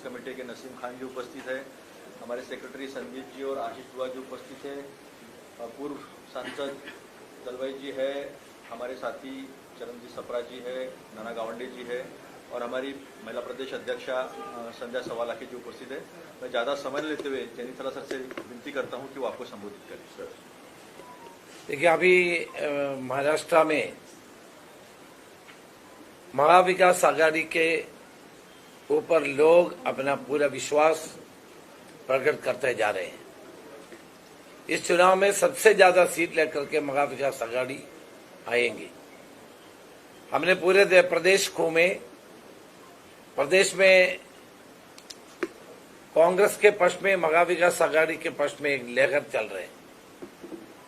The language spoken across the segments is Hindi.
ऑर्गेनाइज कमेटी के नसीम खान जी उपस्थित है, हमारे सेक्रेटरी संदीप जी और आशीष दुआ जी उपस्थित है, पूर्व सांसद दलवाई जी है, हमारे साथी चरणजीत सप्रा जी है, नाना गावंडे जी है और हमारी महिला प्रदेश अध्यक्षा संध्या सवालाखी जी उपस्थित है। मैं ज़्यादा समय लेते हुए जेनिथला सर से विनती करता हूं कि वो आपको संबोधित करें। सर देखिए, अभी महाराष्ट्र में महाविकास आघाड़ी के ऊपर लोग अपना पूरा विश्वास प्रकट करते जा रहे हैं। इस चुनाव में सबसे ज्यादा सीट लेकर के महाविकास आघाड़ी आएंगे। हमने पूरे प्रदेश घूमे, प्रदेश में कांग्रेस के पक्ष में, महाविकास आघाड़ी के पक्ष में एक लहर चल रहे हैं।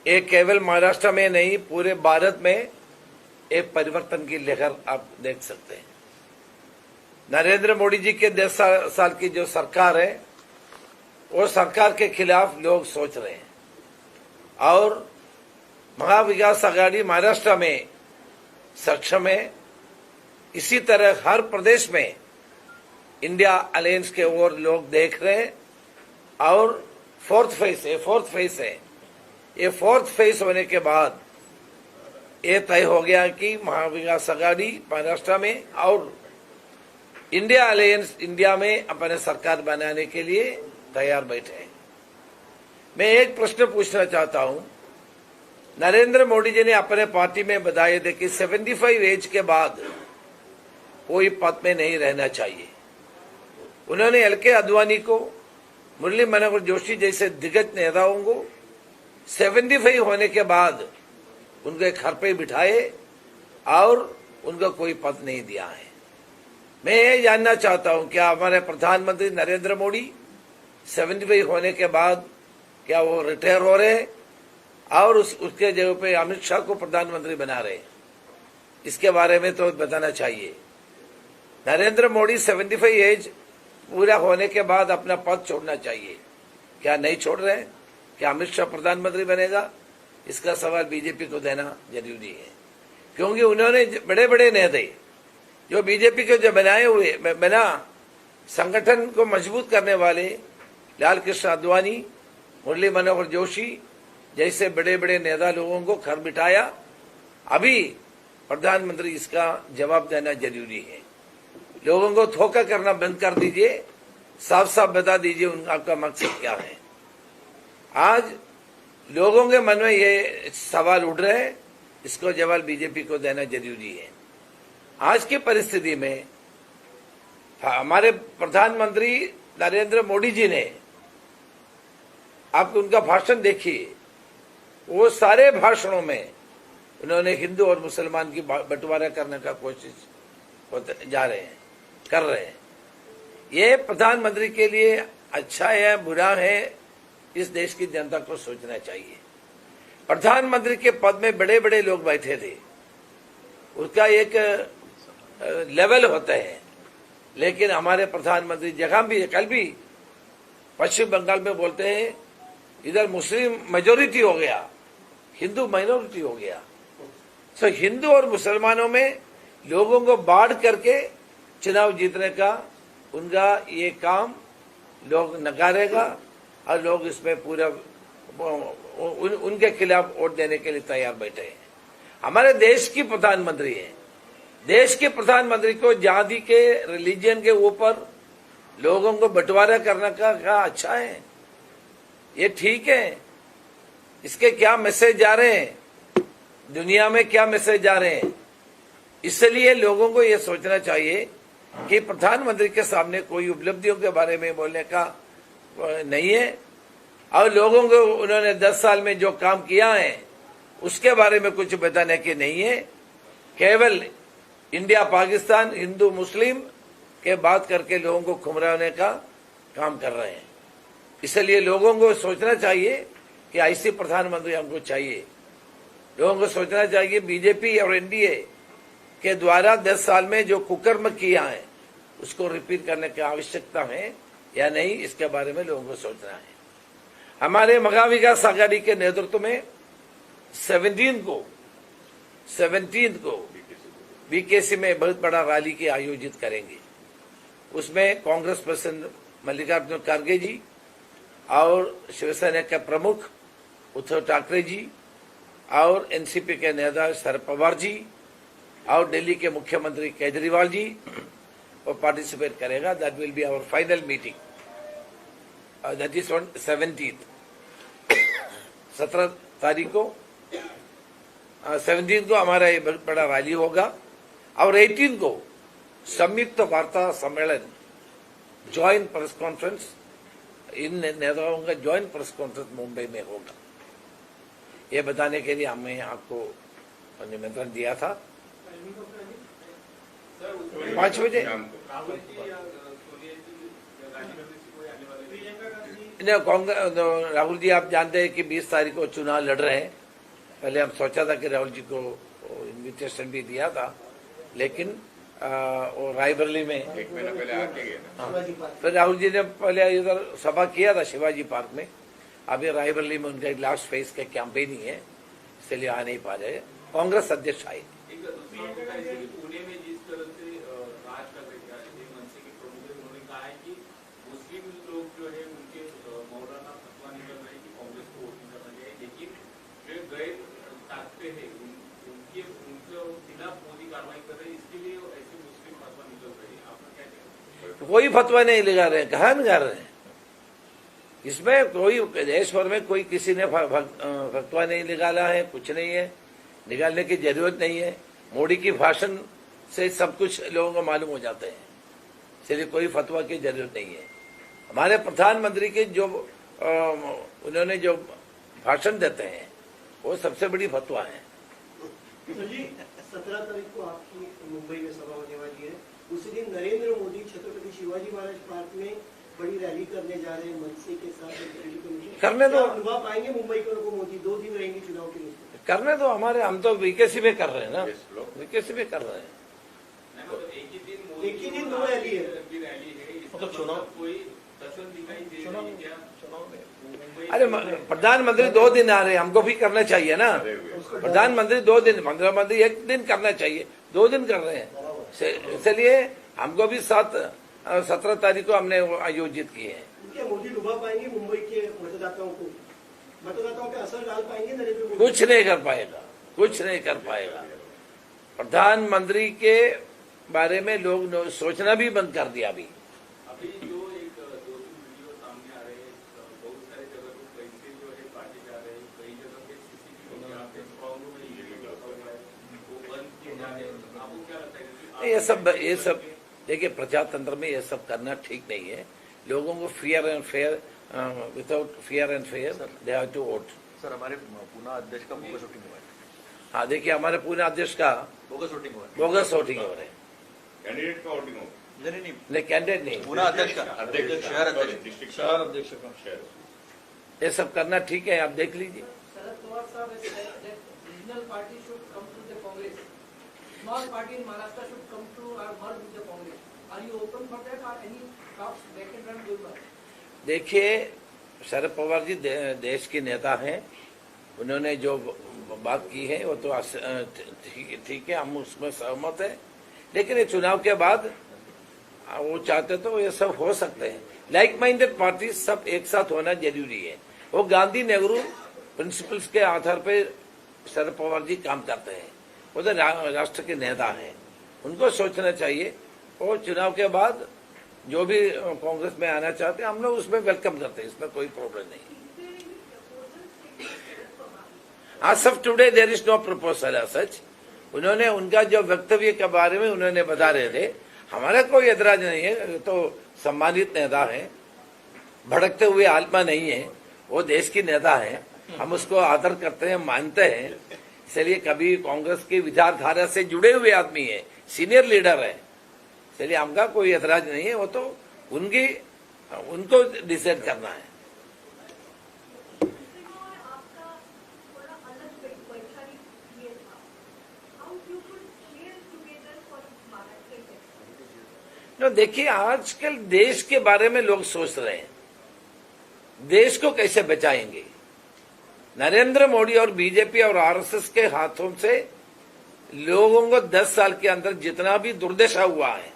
एक केवल महाराष्ट्र में नहीं, पूरे भारत में एक परिवर्तन की लहर आप देख सकते हैं। नरेंद्र मोदी जी के 10 साल की जो सरकार है, वो सरकार के खिलाफ लोग सोच रहे हैं और महाविकास आघाड़ी महाराष्ट्र में सक्षम है। इसी तरह हर प्रदेश में इंडिया अलायंस के ओर लोग देख रहे हैं और फोर्थ फेज है। ये फोर्थ फेज होने के बाद ये तय हो गया कि महाविकास आघाड़ी महाराष्ट्र में और इंडिया अलायंस इंडिया में अपने सरकार बनाने के लिए तैयार बैठे हैं। मैं एक प्रश्न पूछना चाहता हूं। नरेंद्र मोदी जी ने अपने पार्टी में बताए थे कि 75 एज के बाद कोई पद में नहीं रहना चाहिए। उन्होंने एल.के. आडवाणी को, मुरली मनोहर जोशी जैसे दिग्गज नेताओं को 75 होने के बाद उनके घर पे बिठाए और उनको कोई पद नहीं दिया है। मैं ये जानना चाहता हूं, क्या हमारे प्रधानमंत्री नरेंद्र मोदी 75 होने के बाद क्या वो रिटायर हो रहे हैं और उसके जगह पे अमित शाह को प्रधानमंत्री बना रहे हैं? इसके बारे में तो बताना चाहिए। नरेंद्र मोदी 75 एज पूरा होने के बाद अपना पद छोड़ना चाहिए, क्या नहीं छोड़ रहे हैं? क्या अमित शाह प्रधानमंत्री बनेगा? इसका सवाल बीजेपी को देना जरूरी है, क्योंकि उन्होंने बड़े बड़े नेता जो बीजेपी के जो बनाए हुए बना संगठन को मजबूत करने वाले लाल कृष्ण आडवाणी, मुरली मनोहर जोशी जैसे बड़े बड़े नेता लोगों को घर बिठाया। अभी प्रधानमंत्री इसका जवाब देना जरूरी है। लोगों को धोखा करना बंद कर दीजिए, साफ साफ बता दीजिए उनका आपका मकसद क्या है। आज लोगों के मन में ये सवाल उठ रहे हैं, इसको जवाब बीजेपी को देना जरूरी है। आज की परिस्थिति में हमारे प्रधानमंत्री नरेंद्र मोदी जी ने, आप उनका भाषण देखिए, वो सारे भाषणों में उन्होंने हिंदू और मुसलमान की बंटवारा करने का कोशिश कर रहे हैं। ये प्रधानमंत्री के लिए अच्छा है बुरा है, इस देश की जनता को सोचना चाहिए। प्रधानमंत्री के पद में बड़े बड़े लोग बैठे थे, उसका एक लेवल होता है, लेकिन हमारे प्रधानमंत्री जगह भी, कल भी पश्चिम बंगाल में बोलते हैं इधर मुस्लिम मेजोरिटी हो गया, हिंदू माइनॉरिटी हो गया। तो हिंदू और मुसलमानों में लोगों को बांट करके चुनाव जीतने का उनका ये काम लोग नकारेगा और लोग इसमें पूरा उनके खिलाफ वोट देने के लिए तैयार बैठे हैं। हमारे देश की प्रधानमंत्री है, देश के प्रधानमंत्री को जाति के रिलीजन के ऊपर लोगों को बंटवारा करने का क्या अच्छा है? ये ठीक है? इसके क्या मैसेज जा रहे हैं, दुनिया में क्या मैसेज जा रहे हैं? इसलिए लोगों को ये सोचना चाहिए कि प्रधानमंत्री के सामने कोई उपलब्धियों के बारे में बोलने का नहीं है और लोगों को उन्होंने 10 साल में जो काम किया है उसके बारे में कुछ बताने की नहीं है। केवल इंडिया पाकिस्तान, हिंदू मुस्लिम के बात करके लोगों को गुमराहने का काम कर रहे हैं। इसलिए लोगों को सोचना चाहिए कि ऐसी प्रधानमंत्री हमको चाहिए। लोगों को सोचना चाहिए बीजेपी और एनडीए के द्वारा 10 साल में जो कुकर्म किया है उसको रिपीट करने की आवश्यकता है या नहीं, इसके बारे में लोगों को सोचना है। हमारे महाविकास आघाड़ी के नेतृत्व में 17 को बीकेसी में बहुत बड़ा रैली के आयोजित करेंगे। उसमें कांग्रेस प्रेसिडेंट मल्लिकार्जुन खड़गे जी और शिवसेना के प्रमुख उद्धव ठाकरे जी और एनसीपी के नेता शरद पवार जी और दिल्ली के मुख्यमंत्री केजरीवाल जी वो पार्टिसिपेट करेगा। That will be our final meeting, that is on 17 तारीख को। 17 को हमारा ये बहुत बड़ा रैली होगा और 18 को संयुक्त वार्ता सम्मेलन, ज्वाइंट प्रेस कॉन्फ्रेंस, इन नेताओं का ज्वाइंट प्रेस कॉन्फ्रेंस मुंबई में होगा। ये बताने के लिए हमने आपको निमंत्रण दिया था 5 बजे। राहुल जी आप जानते हैं कि 20 तारीख को चुनाव लड़ रहे हैं। पहले हम सोचा था कि राहुल जी को इनविटेशन भी दिया था, लेकिन वो रायबरेली में 1 महीना पहले आके गए ना। फिर राहुल जी ने पहले इधर सभा किया था शिवाजी पार्क में। अभी रायबरेली में उनका एक लास्ट फेज का कैंपेन ही है, इसलिए आ नहीं पा रहे। कांग्रेस अध्यक्ष आए। पुणे में जिस तरह से राज कर रहे थे मनसे के प्रमुख, उन्होंने कहा है कि मुस्लिम लोग जो है उनके मौलाना फतवा निकल रहे कि कांग्रेस को वोट करना चाहिए, लेकिन जो गैर ताकते हैं उनके खिलाफ मोदी कार्रवाई कर रहे हैं, इसके लिए ऐसे मुस्लिम फतवा निकल रहे हैं। आपका क्या कहना है? कोई फतवा नहीं लगा रहे हैं, कहाँ लगा रहे हैं? इसमें कोई देश भर में कोई किसी ने फतवा नहीं निकाला है, कुछ नहीं है, निकालने की जरूरत नहीं है। मोदी की भाषण से सब कुछ लोगों को मालूम हो जाते हैं, इसलिए कोई फतवा की जरूरत नहीं है। हमारे प्रधानमंत्री के जो उन्होंने जो भाषण देते हैं वो सबसे बड़ी फतवा है। तो जी 17 तारीख को आपकी मुंबई में सभा होने वाली है। उसी दिन नरेंद्र मोदी छत्रपति शिवाजी महाराज पार्क में बड़ी रैली करने जा रहे हैं मनसे के साथ। करने दो, अनुभव पाएंगे मुंबई को मोदी 2 दिन रहेंगे चुनाव के लिए। करने दो, हमारे हम तो वीकेसी में कर रहे हैं ना, वीकेसी में कर रहे हैं। एक ही दिन 2 रैली है, मतलब चुनाव कोई दर्शन दिखाई दे रही है क्या? अरे प्रधानमंत्री 2 दिन आ रहे हैं, हमको भी करना चाहिए ना। प्रधानमंत्री 2 दिन, प्रधानमंत्री 1 दिन करना चाहिए, 2 दिन कर रहे हैं, इसलिए हमको भी 17 तारीख को हमने आयोजित किए हैं। क्या मोदी लुभा पाएंगे मुंबई के मतदाताओं को? मतदाताओं पे असर डाल पाएंगे नरेंद्र मोदी? कुछ नहीं कर पाएगा, कुछ नहीं कर पाएगा। प्रधानमंत्री के बारे में लोग सोचना भी बंद कर दिया। अभी अभी जो एक 2-3 वीडियो सामने आ रहे हैं, बहुत सारे जगह पे पैसे जो है काटे जा रहे हैं, कई जगह पे सीसीटीवी यहाँ पे स्ट्रॉन्ग रूम में लगा हुआ है, वो बंद किए जा रहे हैं। आपको क्या लगता है? ये सब देखिए, प्रजातंत्र में ये सब करना ठीक नहीं है। लोगों को fear and fair, without fear and fair they have to vote. Sir हमारे पूना अध्यक्ष का बोगस वोटिंग हुआ है। हाँ देखिए, हमारे पूरे अध्यक्ष का बोगस वोटिंग हुआ है। बोगस वोटिंग हो रहे हैं। कैंडिडेट का वोटिंग हो, नहीं कैंडिडेट नहीं, पूना अध्यक्ष का, अध्यक्ष, शहर अध्यक्ष, डिस्ट्रिक्ट शहर अध्यक्ष का। शहर। ये सब करना ठीक है, आप देख लीजिए। Sharad Pawar sir has said that regional parties should come to the Congress. Small party in Maharashtra should come to or merge with the Congress. Are you open for that or any talks back and front going on? देखिए, शरद पवार जी देश के नेता हैं, उन्होंने जो बात की है वो तो ठीक है, हम उसमें सहमत हैं। लेकिन ये चुनाव के बाद वो चाहते तो ये सब हो सकते हैं। लाइक माइंडेड पार्टी सब एक साथ होना जरूरी है। वो गांधी नेहरू प्रिंसिपल्स के आधार पर शरद पवार जी काम करते हैं, वो तो राष्ट्र के नेता हैं, उनको सोचना चाहिए। और चुनाव के बाद जो भी कांग्रेस में आना चाहते हैं हम लोग उसमें वेलकम करते हैं, इसमें कोई प्रॉब्लम नहीं। As of today there is no proposal as such. उन्होंने उनका जो वक्तव्य के बारे में उन्होंने बता रहे थे, हमारा कोई एतराज नहीं है, तो सम्मानित नेता है, भड़कते हुए आत्मा नहीं है, वो देश की नेता है, हम उसको आदर करते हैं, मानते हैं। इसलिए कभी कांग्रेस की विचारधारा से जुड़े हुए आदमी है, सीनियर लीडर है, इसलिए हमका कोई एतराज नहीं है। वो तो उनको डिसाइड करना है। तो देखिए, आजकल देश के बारे में लोग सोच रहे हैं, देश को कैसे बचाएंगे। नरेंद्र मोदी और बीजेपी और आरएसएस के हाथों से लोगों को 10 साल के अंदर जितना भी दुर्दशा हुआ है,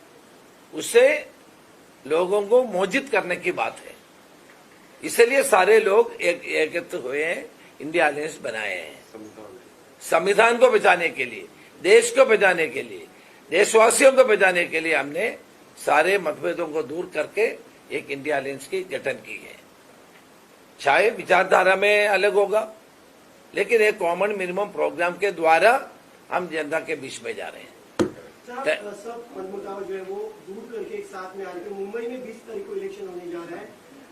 उससे लोगों को मोहित करने की बात है। इसलिए सारे लोग एकत्र हुए हैं, इंडिया अलायंस बनाए हैं संविधान को बचाने के लिए, देश को बचाने के लिए, देशवासियों को बचाने के लिए। हमने सारे मतभेदों को दूर करके एक इंडिया अलायंस की गठन की है। चाहे विचारधारा में अलग होगा, लेकिन एक कॉमन मिनिमम प्रोग्राम के द्वारा हम जनता के बीच में जा रहे हैं। सब मनमुटाव जो है वो दूर करके एक साथ में आकर मुंबई में 20 तारीख को इलेक्शन होने जा रहा है।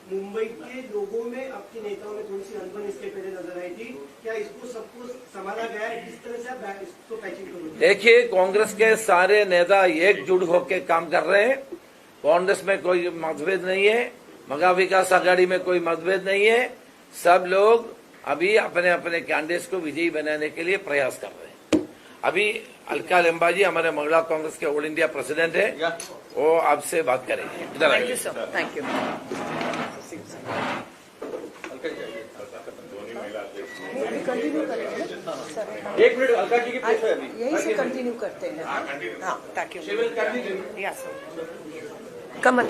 मुंबई के लोगों में, आपके नेताओं में थोड़ी सी अनबन इसके पहले नजर आई थी, क्या इसको सबको संभाला गया है? किस तरह से आप इसको पैचिंग करोगे? देखिए, कांग्रेस के सारे नेता एकजुट होकर काम कर रहे हैं। कांग्रेस में कोई मतभेद नहीं है, मगा विकास आघाड़ी में कोई मतभेद नहीं है। सब लोग अभी अपने अपने कैंडिडेट्स को विजयी बनाने के लिए प्रयास कर रहे हैं। अभी अलका लिम्बा जी हमारे महिला कांग्रेस के ऑल इंडिया प्रेसिडेंट है, वो आपसे बात करेंगे। इधर थैंक यू आइए। Sir, thank you. Alka ji आइए। दोनों महिला अध्यक्ष कंटिन्यू करेंगे सर, एक मिनट, अलका जी की प्लेस है अभी। यहीं से कंटिन्यू करते हैं। कंटिन्यू हाँ, ताकि शिविर कर दीजिए। यस कमल